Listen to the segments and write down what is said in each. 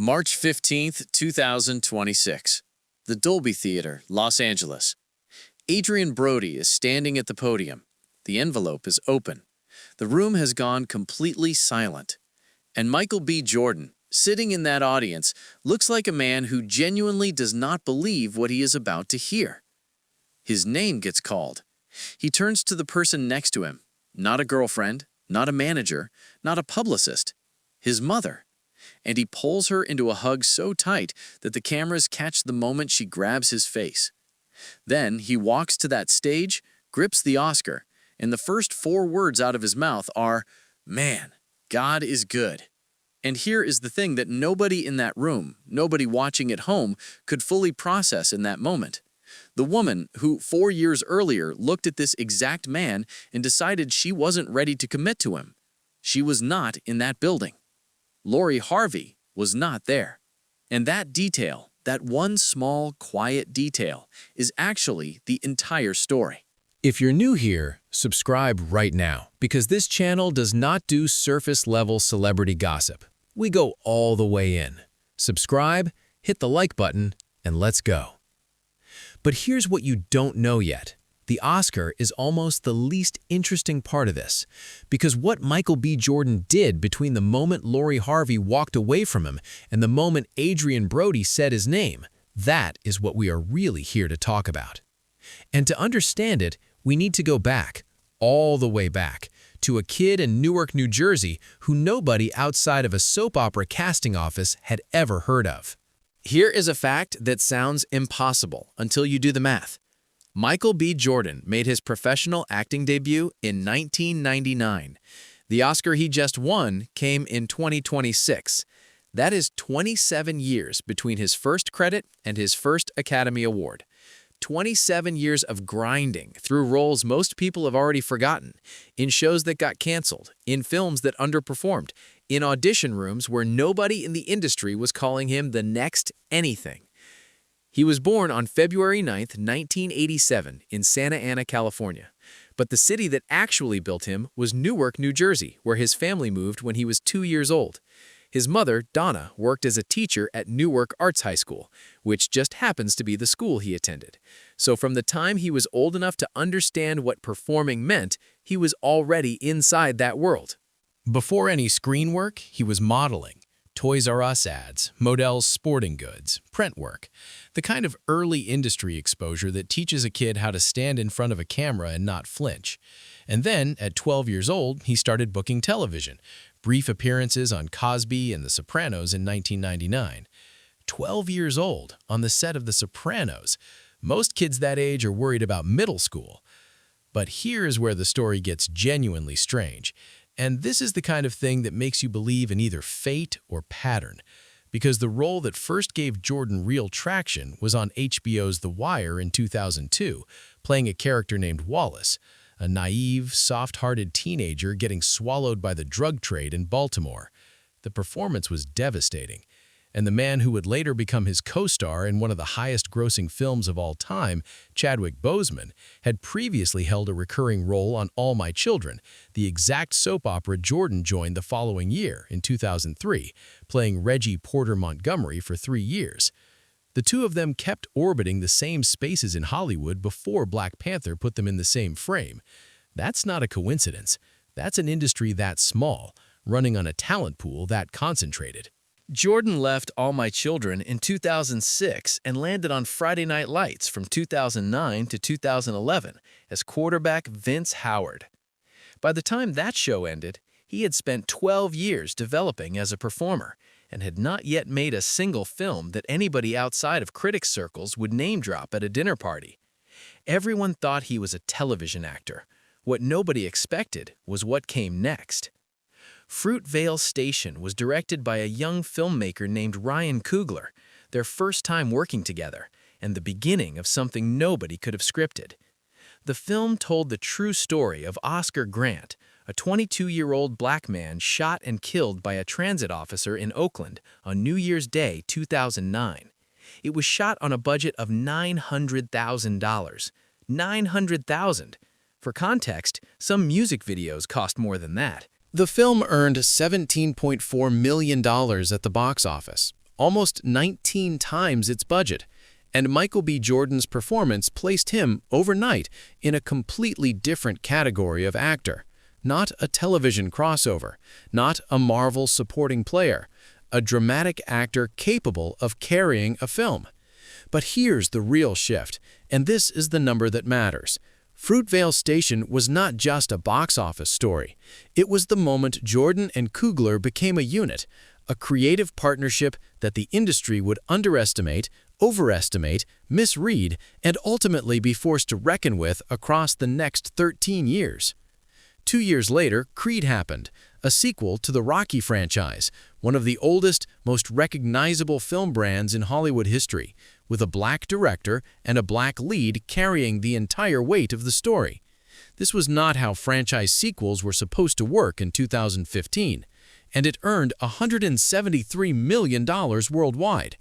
March 15th, 2026. The Dolby Theater, Los Angeles. Adrien Brody is standing at the podium. The envelope is open. The room has gone completely silent. And Michael B. Jordan, sitting in that audience, looks like a man who genuinely does not believe what he is about to hear. His name gets called. He turns to the person next to him. Not a girlfriend, not a manager, not a publicist. His mother. And he pulls her into a hug so tight that the cameras catch the moment she grabs his face. Then he walks to that stage, grips the Oscar, and the first 4 words out of his mouth are, "Man, God is good." And here is the thing that nobody in that room, nobody watching at home, could fully process in that moment. The woman who 4 years earlier looked at this exact man and decided she wasn't ready to commit to him. She was not in that building. Lori Harvey was not there. And that detail, that one small, quiet detail, is actually the entire story. If you're new here, subscribe right now, because this channel does not do surface-level celebrity gossip. We go all the way in. Subscribe, hit the like button, and let's go. But here's what you don't know yet. The Oscar is almost the least interesting part of this, because what Michael B. Jordan did between the moment Lori Harvey walked away from him and the moment Adrien Brody said his name, that is what we are really here to talk about. And to understand it, we need to go back, all the way back, to a kid in Newark, New Jersey who nobody outside of a soap opera casting office had ever heard of. Here is a fact that sounds impossible until you do the math. Michael B. Jordan made his professional acting debut in 1999. The Oscar he just won came in 2026. That is 27 years between his first credit and his first Academy Award. 27 years of grinding through roles most people have already forgotten, in shows that got canceled, in films that underperformed, in audition rooms where nobody in the industry was calling him the next anything. He was born on February 9th, 1987 in Santa Ana, California. But the city that actually built him was Newark, New Jersey, where his family moved when he was 2 years old. His mother, Donna, worked as a teacher at Newark Arts High School, which just happens to be the school he attended. So from the time he was old enough to understand what performing meant, he was already inside that world. Before any screen work, he was modeling. Toys R Us ads, Modell's sporting goods, print work, the kind of early industry exposure that teaches a kid how to stand in front of a camera and not flinch. And then, at 12 years old, he started booking television, brief appearances on Cosby and The Sopranos in 1999. 12 years old, on the set of The Sopranos. Most kids that age are worried about middle school. But here's where the story gets genuinely strange. And this is the kind of thing that makes you believe in either fate or pattern, because the role that first gave Jordan real traction was on HBO's The Wire in 2002, playing a character named Wallace, a naive, soft-hearted teenager getting swallowed by the drug trade in Baltimore. The performance was devastating, and the man who would later become his co-star in one of the highest-grossing films of all time, Chadwick Boseman, had previously held a recurring role on All My Children, the exact soap opera Jordan joined the following year, in 2003, playing Reggie Porter Montgomery for 3 years. The two of them kept orbiting the same spaces in Hollywood before Black Panther put them in the same frame. That's not a coincidence. That's an industry that small, running on a talent pool that concentrated. Jordan left All My Children in 2006 and landed on Friday Night Lights from 2009 to 2011 as quarterback Vince Howard. By the time that show ended, he had spent 12 years developing as a performer and had not yet made a single film that anybody outside of critics' circles would name-drop at a dinner party. Everyone thought he was a television actor. What nobody expected was what came next. Fruitvale Station was directed by a young filmmaker named Ryan Coogler, their first time working together, and the beginning of something nobody could have scripted. The film told the true story of Oscar Grant, a 22-year-old black man shot and killed by a transit officer in Oakland on New Year's Day 2009. It was shot on a budget of $900,000. $900,000! For context, some music videos cost more than that. The film earned $17.4 million at the box office, almost 19 times its budget. And Michael B. Jordan's performance placed him, overnight, in a completely different category of actor. Not a television crossover, not a Marvel supporting player, a dramatic actor capable of carrying a film. But here's the real shift, and this is the number that matters. Fruitvale Station was not just a box office story. It was the moment Jordan and Coogler became a unit, a creative partnership that the industry would underestimate, overestimate, misread, and ultimately be forced to reckon with across the next 13 years. 2 years later, Creed happened, a sequel to the Rocky franchise, one of the oldest, most recognizable film brands in Hollywood history, with a black director and a black lead carrying the entire weight of the story. This was not how franchise sequels were supposed to work in 2015, and it earned $173 million worldwide.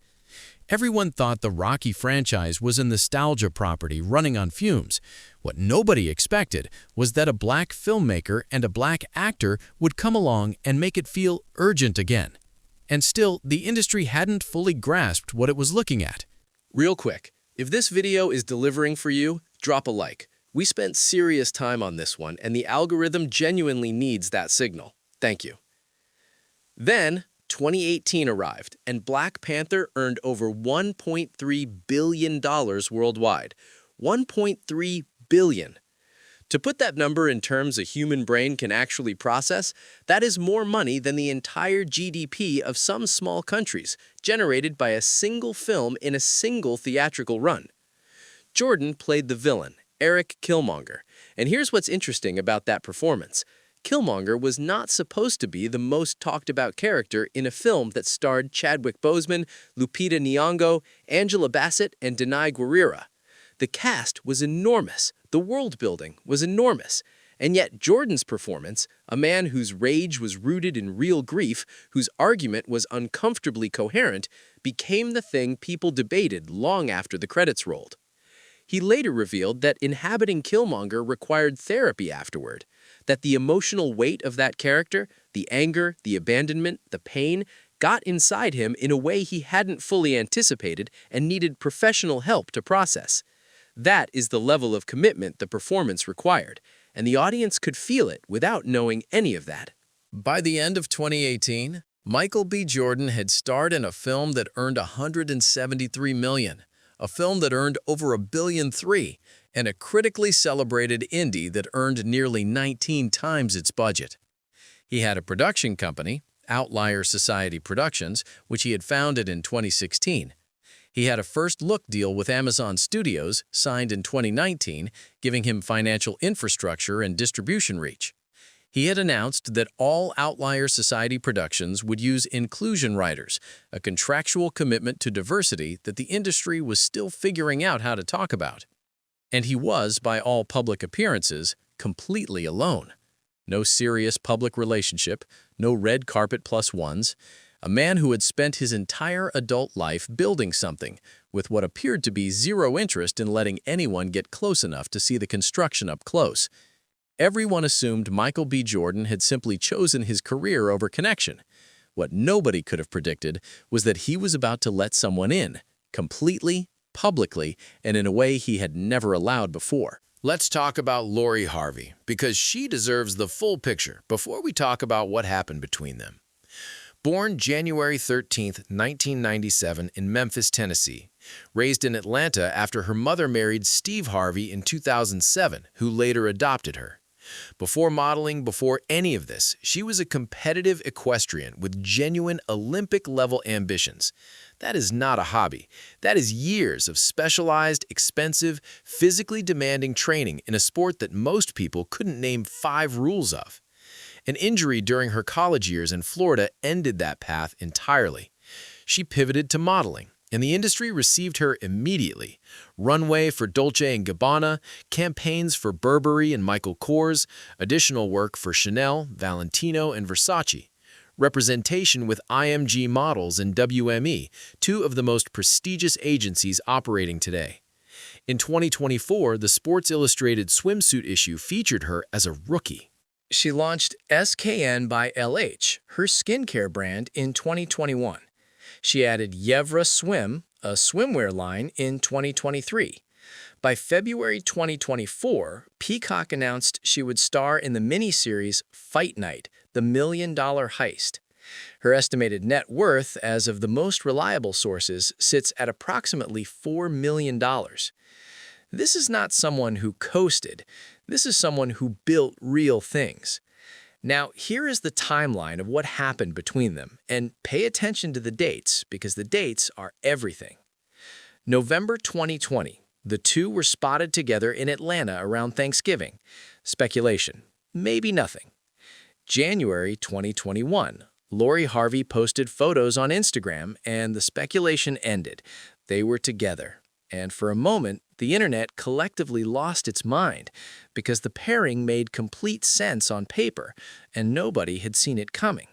Everyone thought the Rocky franchise was a nostalgia property running on fumes. What nobody expected was that a black filmmaker and a black actor would come along and make it feel urgent again. And still, the industry hadn't fully grasped what it was looking at. Real quick, if this video is delivering for you, drop a like. We spent serious time on this one, and the algorithm genuinely needs that signal. Thank you. Then, 2018 arrived, and Black Panther earned over $1.3 billion worldwide. $1.3 billion. To put that number in terms a human brain can actually process, that is more money than the entire GDP of some small countries, generated by a single film in a single theatrical run. Jordan played the villain, Eric Killmonger, and here's what's interesting about that performance. Killmonger was not supposed to be the most talked about character in a film that starred Chadwick Boseman, Lupita Nyong'o, Angela Bassett, and Denai Guerrera. The cast was enormous, the world building was enormous, and yet Jordan's performance, a man whose rage was rooted in real grief, whose argument was uncomfortably coherent, became the thing people debated long after the credits rolled. He later revealed that inhabiting Killmonger required therapy afterward, that the emotional weight of that character, the anger, the abandonment, the pain, got inside him in a way he hadn't fully anticipated and needed professional help to process. That is the level of commitment the performance required, and the audience could feel it without knowing any of that. By the end of 2018, Michael B. Jordan had starred in a film that earned $173 million, a film that earned over $1.3 billion, and a critically celebrated indie that earned nearly 19 times its budget. He had a production company, Outlier Society Productions, which he had founded in 2016. He had a first-look deal with Amazon Studios, signed in 2019, giving him financial infrastructure and distribution reach. He had announced that all Outlier Society Productions would use inclusion writers, a contractual commitment to diversity that the industry was still figuring out how to talk about. And he was, by all public appearances, completely alone. No serious public relationship, no red carpet plus ones. A man who had spent his entire adult life building something, with what appeared to be zero interest in letting anyone get close enough to see the construction up close. Everyone assumed Michael B. Jordan had simply chosen his career over connection. What nobody could have predicted was that he was about to let someone in, completely, publicly, and in a way he had never allowed before. Let's talk about Lori Harvey, because she deserves the full picture before we talk about what happened between them. Born January 13, 1997 in Memphis, Tennessee, raised in Atlanta after her mother married Steve Harvey in 2007, who later adopted her. Before modeling, before any of this, she was a competitive equestrian with genuine Olympic-level ambitions. That is not a hobby. That is years of specialized, expensive, physically demanding training in a sport that most people couldn't name 5 rules of. An injury during her college years in Florida ended that path entirely. She pivoted to modeling, and the industry received her immediately. Runway for Dolce & Gabbana, campaigns for Burberry and Michael Kors, additional work for Chanel, Valentino, and Versace. Representation with IMG Models and WME, 2 of the most prestigious agencies operating today. In 2024, the Sports Illustrated swimsuit issue featured her as a rookie. She launched SKN by LH, her skincare brand, in 2021. She added Yevra Swim, a swimwear line, in 2023. By February 2024, Peacock announced she would star in the miniseries Fight Night, The $1 Million Heist. Her estimated net worth, as of the most reliable sources, sits at approximately $4 million. This is not someone who coasted. This is someone who built real things. Now, here is the timeline of what happened between them, and pay attention to the dates, because the dates are everything. November 2020, the two were spotted together in Atlanta around Thanksgiving. Speculation, maybe nothing. January 2021, Lori Harvey posted photos on Instagram, and the speculation ended. They were together. And for a moment, the internet collectively lost its mind because the pairing made complete sense on paper, and nobody had seen it coming.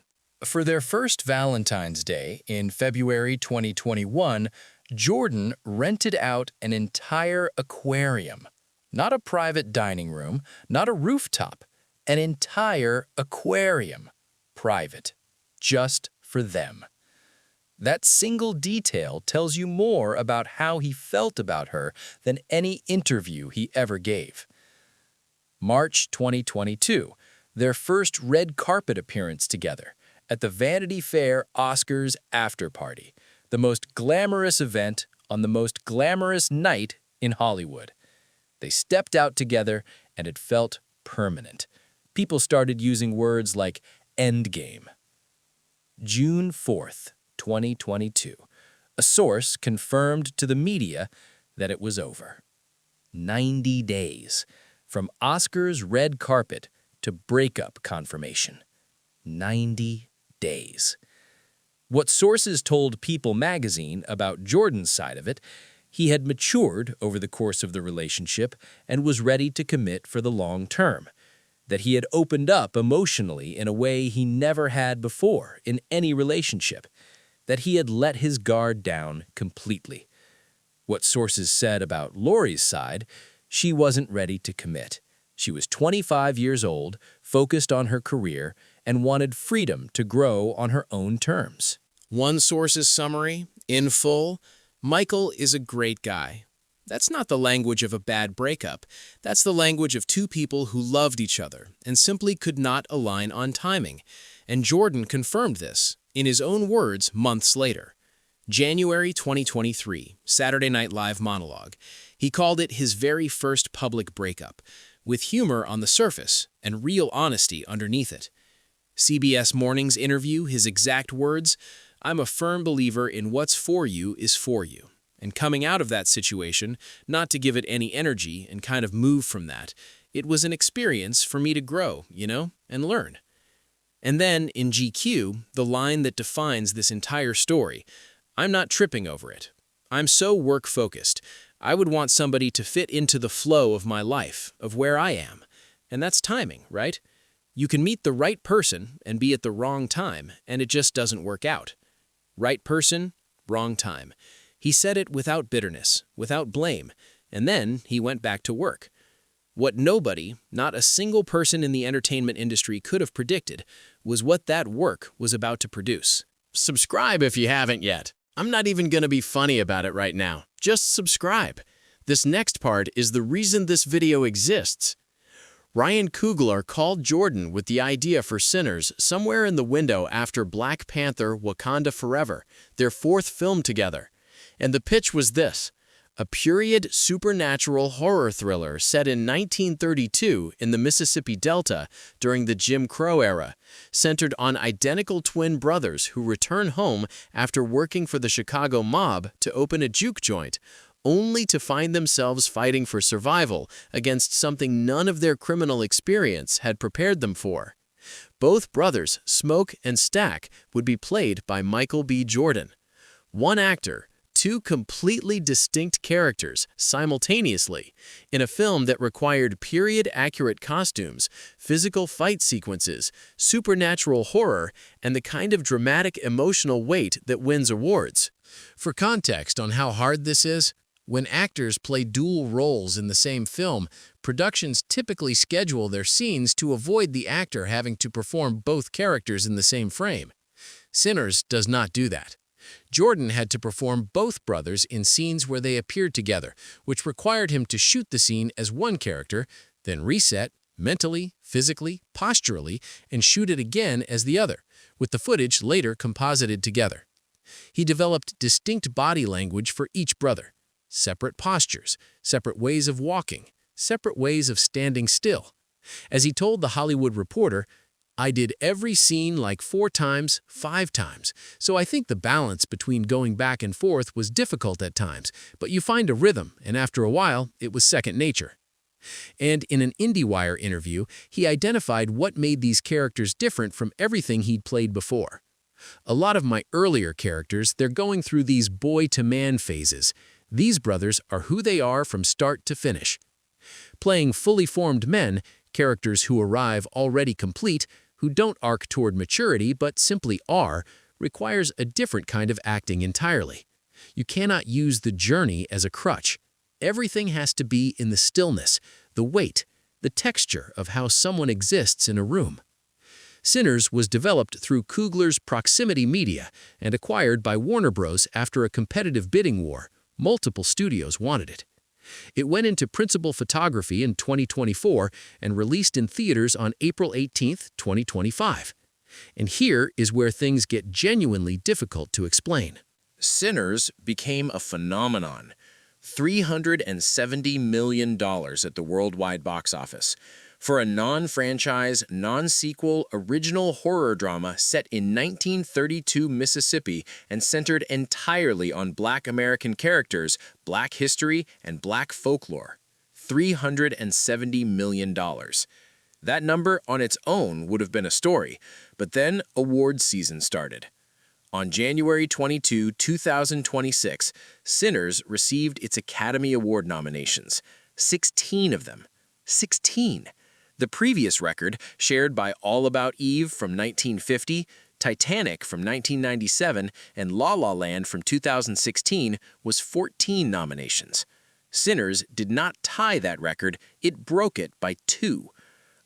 For their first Valentine's Day in February 2021, Jordan rented out an entire aquarium. Not a private dining room, not a rooftop, an entire aquarium. Private. Just for them. That single detail tells you more about how he felt about her than any interview he ever gave. March 2022, their first red carpet appearance together at the Vanity Fair Oscars after party, the most glamorous event on the most glamorous night in Hollywood. They stepped out together and it felt permanent. People started using words like endgame. June 4th, 2022, a source confirmed to the media that it was over. 90 days, from Oscars red carpet to breakup confirmation. 90 days. What sources told People magazine about Jordan's side of it, he had matured over the course of the relationship and was ready to commit for the long term. That he had opened up emotionally in a way he never had before in any relationship. That he had let his guard down completely. What sources said about Lori's side, she wasn't ready to commit. She was 25 years old, focused on her career, and wanted freedom to grow on her own terms. One source's summary, in full, Michael is a great guy. That's not the language of a bad breakup. That's the language of two people who loved each other and simply could not align on timing. And Jordan confirmed this, in his own words, months later. January 2023, Saturday Night Live monologue. He called it his very first public breakup, with humor on the surface and real honesty underneath it. CBS Morning's interview, his exact words, "I'm a firm believer in what's for you is for you. And coming out of that situation, not to give it any energy and kind of move from that, it was an experience for me to grow, and learn." And then, in GQ, the line that defines this entire story, "I'm not tripping over it. I'm so work-focused. I would want somebody to fit into the flow of my life, of where I am. And that's timing, right? You can meet the right person and be at the wrong time, and it just doesn't work out. Right person, wrong time." He said it without bitterness, without blame, and then he went back to work. What nobody, not a single person in the entertainment industry could have predicted, was what that work was about to produce. Subscribe if you haven't yet. I'm not even going to be funny about it right now. Just subscribe. This next part is the reason this video exists. Ryan Coogler called Jordan with the idea for Sinners somewhere in the window after Black Panther: Wakanda Forever, their fourth film together. And the pitch was this: a period supernatural horror thriller set in 1932 in the Mississippi Delta during the Jim Crow era, centered on identical twin brothers who return home after working for the Chicago mob to open a juke joint, only to find themselves fighting for survival against something none of their criminal experience had prepared them for. Both brothers, Smoke and Stack, would be played by Michael B. Jordan. One actor, two completely distinct characters simultaneously in a film that required period-accurate costumes, physical fight sequences, supernatural horror, and the kind of dramatic emotional weight that wins awards. For context on how hard this is, when actors play dual roles in the same film, productions typically schedule their scenes to avoid the actor having to perform both characters in the same frame. Sinners does not do that. Jordan had to perform both brothers in scenes where they appeared together, which required him to shoot the scene as one character, then reset, mentally, physically, posturally, and shoot it again as the other, with the footage later composited together. He developed distinct body language for each brother, separate postures, separate ways of walking, separate ways of standing still. As he told The Hollywood Reporter, "I did every scene like 4 times, 5 times, so I think the balance between going back and forth was difficult at times, but you find a rhythm, and after a while, it was second nature." And in an IndieWire interview, he identified what made these characters different from everything he'd played before. "A lot of my earlier characters, they're going through these boy-to-man phases. These brothers are who they are from start to finish." Playing fully formed men, characters who arrive already complete, who don't arc toward maturity but simply are, requires a different kind of acting entirely. You cannot use the journey as a crutch. Everything has to be in the stillness, the weight, the texture of how someone exists in a room. Sinners was developed through Coogler's Proximity Media and acquired by Warner Bros. After a competitive bidding war. Multiple studios wanted it. It went into principal photography in 2024 and released in theaters on April 18, 2025. And here is where things get genuinely difficult to explain. Sinners became a phenomenon. $370 million at the worldwide box office. For a non-franchise, non-sequel, original horror drama set in 1932 Mississippi and centered entirely on Black American characters, Black history, and Black folklore. $370 million. That number on its own would have been a story, but then awards season started. On January 22, 2026, Sinners received its Academy Award nominations, 16 of them. 16! The previous record, shared by All About Eve from 1950, Titanic from 1997, and La La Land from 2016, was 14 nominations. Sinners did not tie that record, it broke it by 2.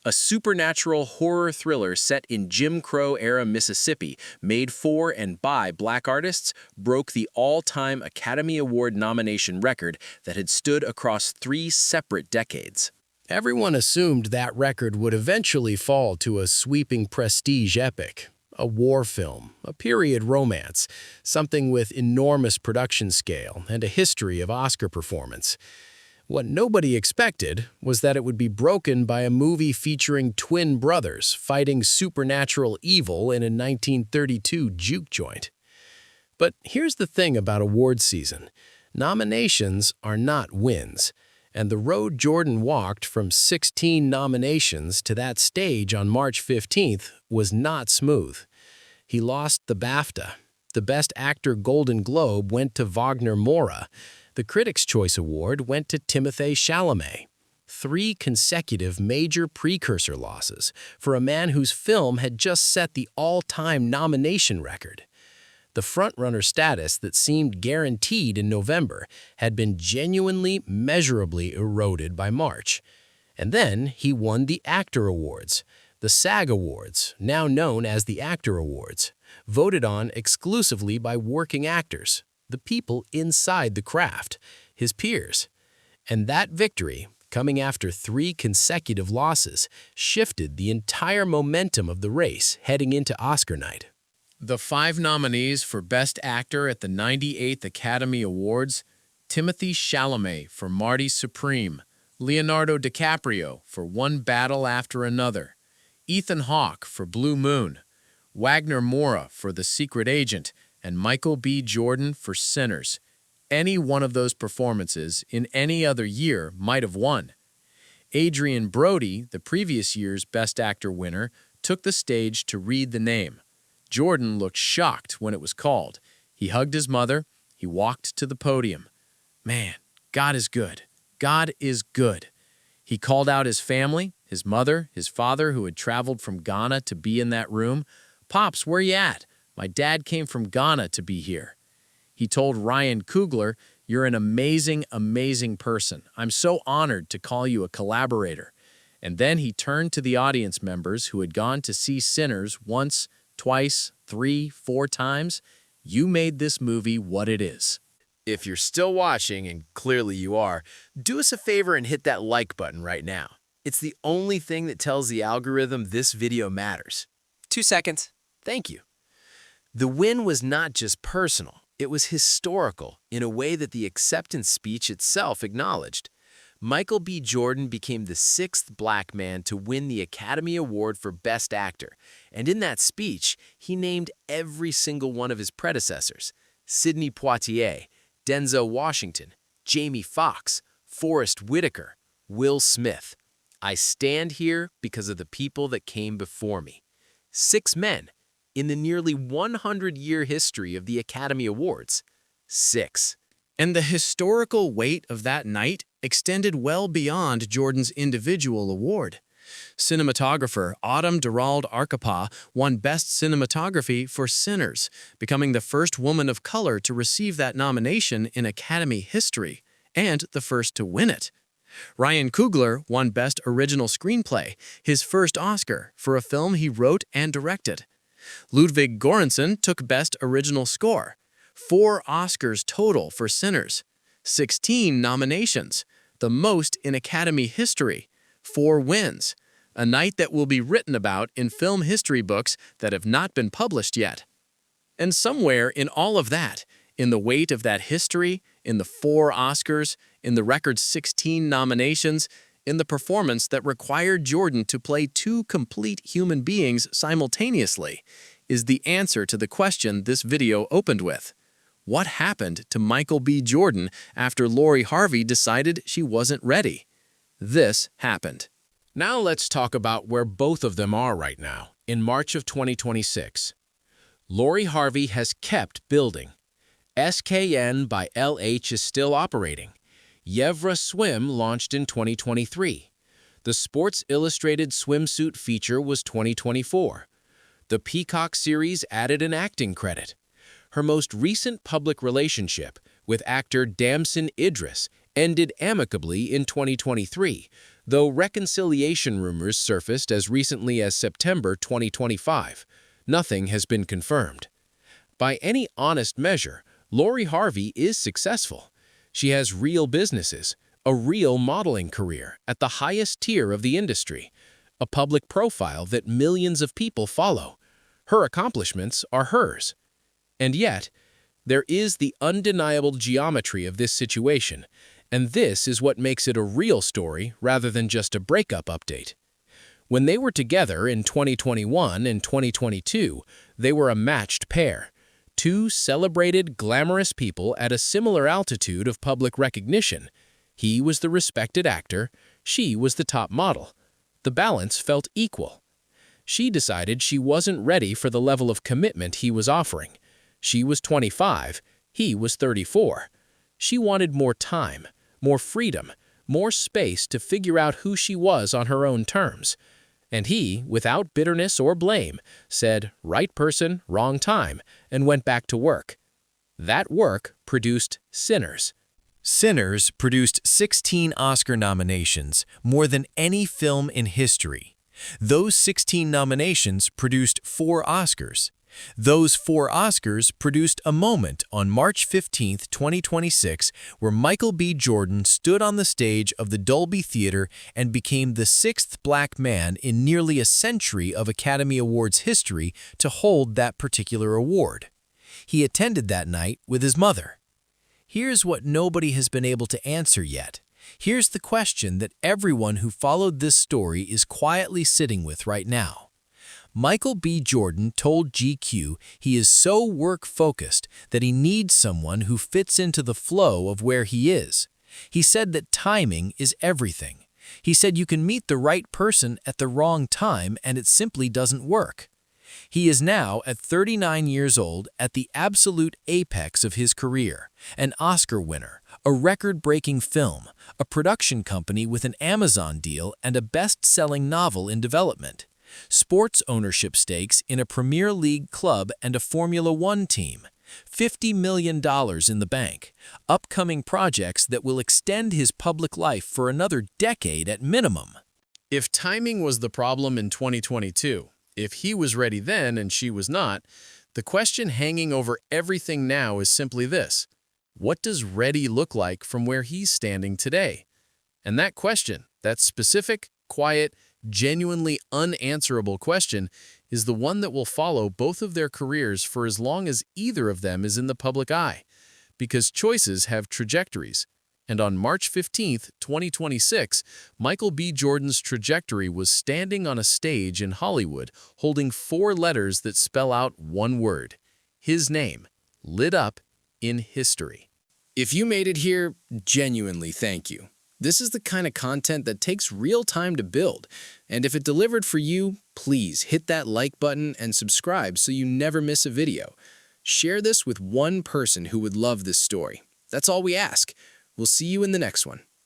A supernatural horror thriller set in Jim Crow-era Mississippi, made for and by Black artists, broke the all-time Academy Award nomination record that had stood across 3 separate decades. Everyone assumed that record would eventually fall to a sweeping prestige epic, a war film, a period romance, something with enormous production scale and a history of Oscar performance. What nobody expected was that it would be broken by a movie featuring twin brothers fighting supernatural evil in a 1932 juke joint. But here's the thing about awards season. Nominations are not wins, and the road Jordan walked from 16 nominations to that stage on March 15th was not smooth. He lost the BAFTA. The Best Actor Golden Globe went to Wagner Moura. The Critics' Choice Award went to Timothée Chalamet. 3 consecutive major precursor losses for a man whose film had just set the all-time nomination record. The frontrunner status that seemed guaranteed in November had been genuinely, measurably eroded by March. And then he won the Actor Awards, the SAG Awards, now known as the Actor Awards, voted on exclusively by working actors, the people inside the craft, his peers. And that victory, coming after 3 consecutive losses, shifted the entire momentum of the race heading into Oscar night. The 5 nominees for Best Actor at the 98th Academy Awards: Timothée Chalamet for Marty Supreme, Leonardo DiCaprio for One Battle After Another, Ethan Hawke for Blue Moon, Wagner Moura for The Secret Agent, and Michael B. Jordan for Sinners. Any one of those performances in any other year might have won. Adrien Brody, the previous year's Best Actor winner, took the stage to read the name. Jordan looked shocked when it was called. He hugged his mother. He walked to the podium. Man, God is good. God is good. He called out his family, his mother, his father who had traveled from Ghana to be in that room. "Pops, where you at? My dad came from Ghana to be here." He told Ryan Coogler, "You're an amazing, amazing person. I'm so honored to call you a collaborator." And then he turned to the audience members who had gone to see Sinners once, twice, 3, 4 times. You made this movie what it is. If you're still watching, and clearly you are, do us a favor and hit that like button right now. It's the only thing that tells the algorithm this video matters. 2 seconds. Thank you. The win was not just personal, it was historical in a way that the acceptance speech itself acknowledged. Michael B. Jordan became the 6th black man to win the Academy Award for Best Actor, and in that speech, he named every single one of his predecessors: Sidney Poitier, Denzel Washington, Jamie Foxx, Forrest Whitaker, Will Smith. I stand here because of the people that came before me. 6 men in the nearly 100-year history of the Academy Awards. 6. And the historical weight of that night extended well beyond Jordan's individual award. Cinematographer Autumn Durald Arkapaw won Best Cinematography for Sinners, becoming the first woman of color to receive that nomination in Academy history, and the first to win it. Ryan Coogler won Best Original Screenplay, his first Oscar, for a film he wrote and directed. Ludwig Göransson took Best Original Score, 4 Oscars total for Sinners, 16 nominations, the most in Academy history, 4 wins, a night that will be written about in film history books that have not been published yet. And somewhere in all of that, in the weight of that history, in the 4 Oscars, in the record 16 nominations, in the performance that required Jordan to play 2 complete human beings simultaneously, is the answer to the question this video opened with. What happened to Michael B. Jordan after Lori Harvey decided she wasn't ready? This happened. Now let's talk about where both of them are right now, in March of 2026. Lori Harvey has kept building. SKN by LH is still operating. Yevra Swim launched in 2023. The Sports Illustrated swimsuit feature was 2024. The Peacock series added an acting credit. Her most recent public relationship with actor Damson Idris ended amicably in 2023, though reconciliation rumors surfaced as recently as September 2025. Nothing has been confirmed. By any honest measure, Lori Harvey is successful. She has real businesses, a real modeling career at the highest tier of the industry, a public profile that millions of people follow. Her accomplishments are hers. And yet, there is the undeniable geometry of this situation, and this is what makes it a real story rather than just a breakup update. When they were together in 2021 and 2022, they were a matched pair. 2 celebrated, glamorous people at a similar altitude of public recognition. He was the respected actor, she was the top model. The balance felt equal. She decided she wasn't ready for the level of commitment he was offering. She was 25, he was 34. She wanted more time, more freedom, more space to figure out who she was on her own terms. And he, without bitterness or blame, said, "Right person, wrong time," and went back to work. That work produced Sinners. Sinners produced 16 Oscar nominations, more than any film in history. Those 16 nominations produced 4 Oscars. Those 4 Oscars produced a moment on March 15, 2026, where Michael B. Jordan stood on the stage of the Dolby Theater and became the 6th black man in nearly a century of Academy Awards history to hold that particular award. He attended that night with his mother. Here's what nobody has been able to answer yet. Here's the question that everyone who followed this story is quietly sitting with right now. Michael B. Jordan told GQ he is so work-focused that he needs someone who fits into the flow of where he is. He said that timing is everything. He said you can meet the right person at the wrong time and it simply doesn't work. He is now, at 39 years old, at the absolute apex of his career, an Oscar winner, a record-breaking film, a production company with an Amazon deal, and a best-selling novel in development. Sports ownership stakes in a Premier League club and a Formula One team, $50 million in the bank, upcoming projects that will extend his public life for another decade at minimum. If timing was the problem in 2022, if he was ready then and she was not, The question hanging over everything now is simply this: what does ready look like from where he's standing today? And that question, that specific, quiet, genuinely unanswerable question, is the one that will follow both of their careers for as long as either of them is in the public eye. Because choices have trajectories. And on March 15, 2026, Michael B. Jordan's trajectory was standing on a stage in Hollywood holding 4 letters that spell out one word: his name, lit up in history. If you made it here, genuinely thank you. This is the kind of content that takes real time to build, and if it delivered for you, please hit that like button and subscribe so you never miss a video. Share this with one person who would love this story. That's all we ask. We'll see you in the next one.